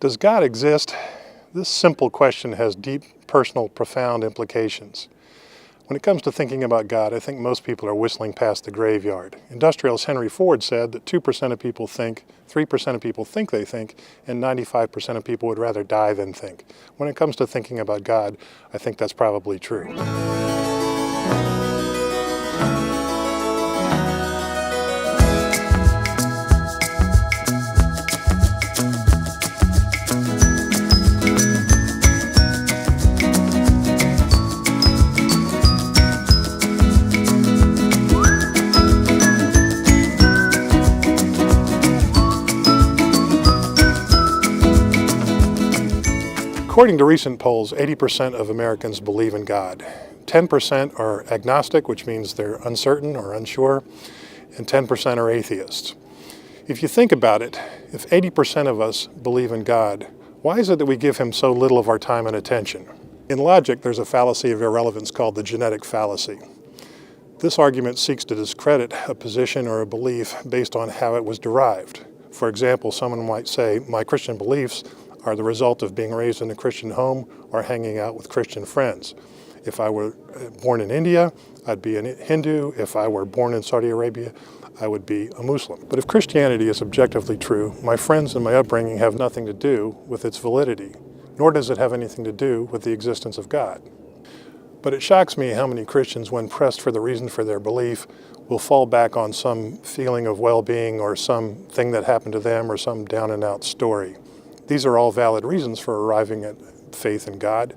Does God exist? This simple question has deep, personal, profound implications. When it comes to thinking about God, I think most people are whistling past the graveyard. Industrialist Henry Ford said that 2% of people think, 3% of people think they think, and 95% of people would rather die than think. When it comes to thinking about God, I think that's probably true. According to recent polls, 80% of Americans believe in God. 10% are agnostic, which means they're uncertain or unsure, and 10% are atheists. If you think about it, if 80% of us believe in God, why is it that we give him so little of our time and attention? In logic, there's a fallacy of irrelevance called the genetic fallacy. This argument seeks to discredit a position or a belief based on how it was derived. For example, someone might say, my Christian beliefs are the result of being raised in a Christian home or hanging out with Christian friends. If I were born in India, I'd be a Hindu. If I were born in Saudi Arabia, I would be a Muslim. But if Christianity is objectively true, my friends and my upbringing have nothing to do with its validity, nor does it have anything to do with the existence of God. But it shocks me how many Christians, when pressed for the reason for their belief, will fall back on some feeling of well-being or something that happened to them or some down-and-out story. These are all valid reasons for arriving at faith in God,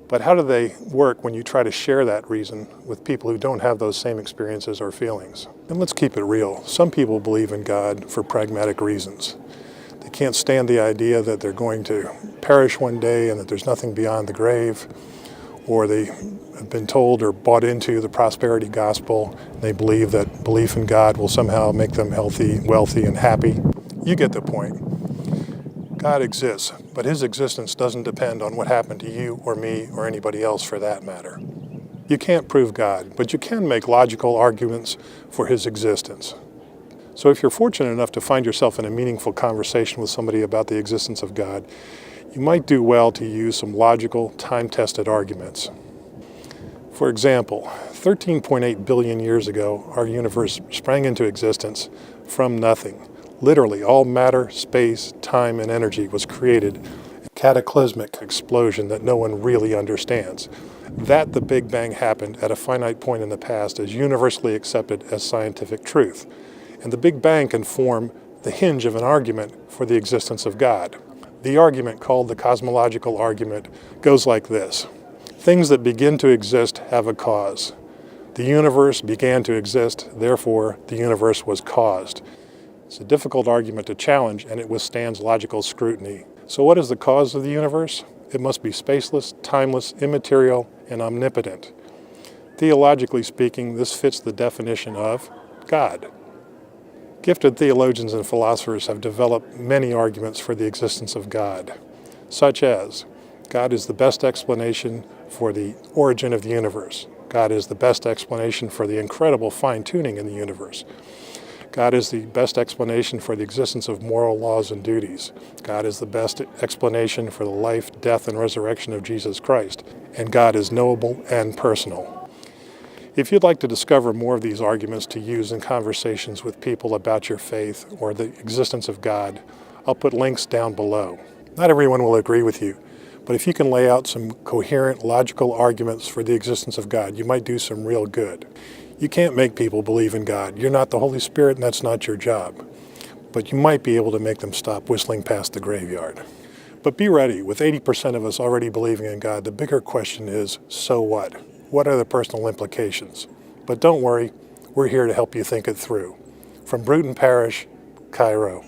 but how do they work when you try to share that reason with people who don't have those same experiences or feelings? And let's keep it real. Some people believe in God for pragmatic reasons. They can't stand the idea that they're going to perish one day and that there's nothing beyond the grave, or they have been told or bought into the prosperity gospel. They believe that belief in God will somehow make them healthy, wealthy, and happy. You get the point. God exists, but his existence doesn't depend on what happened to you or me or anybody else for that matter. You can't prove God, but you can make logical arguments for his existence. So if you're fortunate enough to find yourself in a meaningful conversation with somebody about the existence of God, you might do well to use some logical, time-tested arguments. For example, 13.8 billion years ago, our universe sprang into existence from nothing. Literally, all matter, space, time, and energy was created, a cataclysmic explosion that no one really understands. That the Big Bang happened at a finite point in the past is universally accepted as scientific truth. And the Big Bang can form the hinge of an argument for the existence of God. The argument, called the cosmological argument, goes like this. Things that begin to exist have a cause. The universe began to exist, therefore the universe was caused. It's a difficult argument to challenge, and it withstands logical scrutiny. So what is the cause of the universe? It must be spaceless, timeless, immaterial, and omnipotent. Theologically speaking, this fits the definition of God. Gifted theologians and philosophers have developed many arguments for the existence of God, such as, God is the best explanation for the origin of the universe. God is the best explanation for the incredible fine-tuning in the universe. God is the best explanation for the existence of moral laws and duties. God is the best explanation for the life, death, and resurrection of Jesus Christ. And God is knowable and personal. If you'd like to discover more of these arguments to use in conversations with people about your faith or the existence of God, I'll put links down below. Not everyone will agree with you, but if you can lay out some coherent, logical arguments for the existence of God, you might do some real good. You can't make people believe in God. You're not the Holy Spirit, and that's not your job. But you might be able to make them stop whistling past the graveyard. But be ready. With 80% of us already believing in God, the bigger question is, so what? What are the personal implications? But don't worry, we're here to help you think it through. From Bruton Parish, Cairo.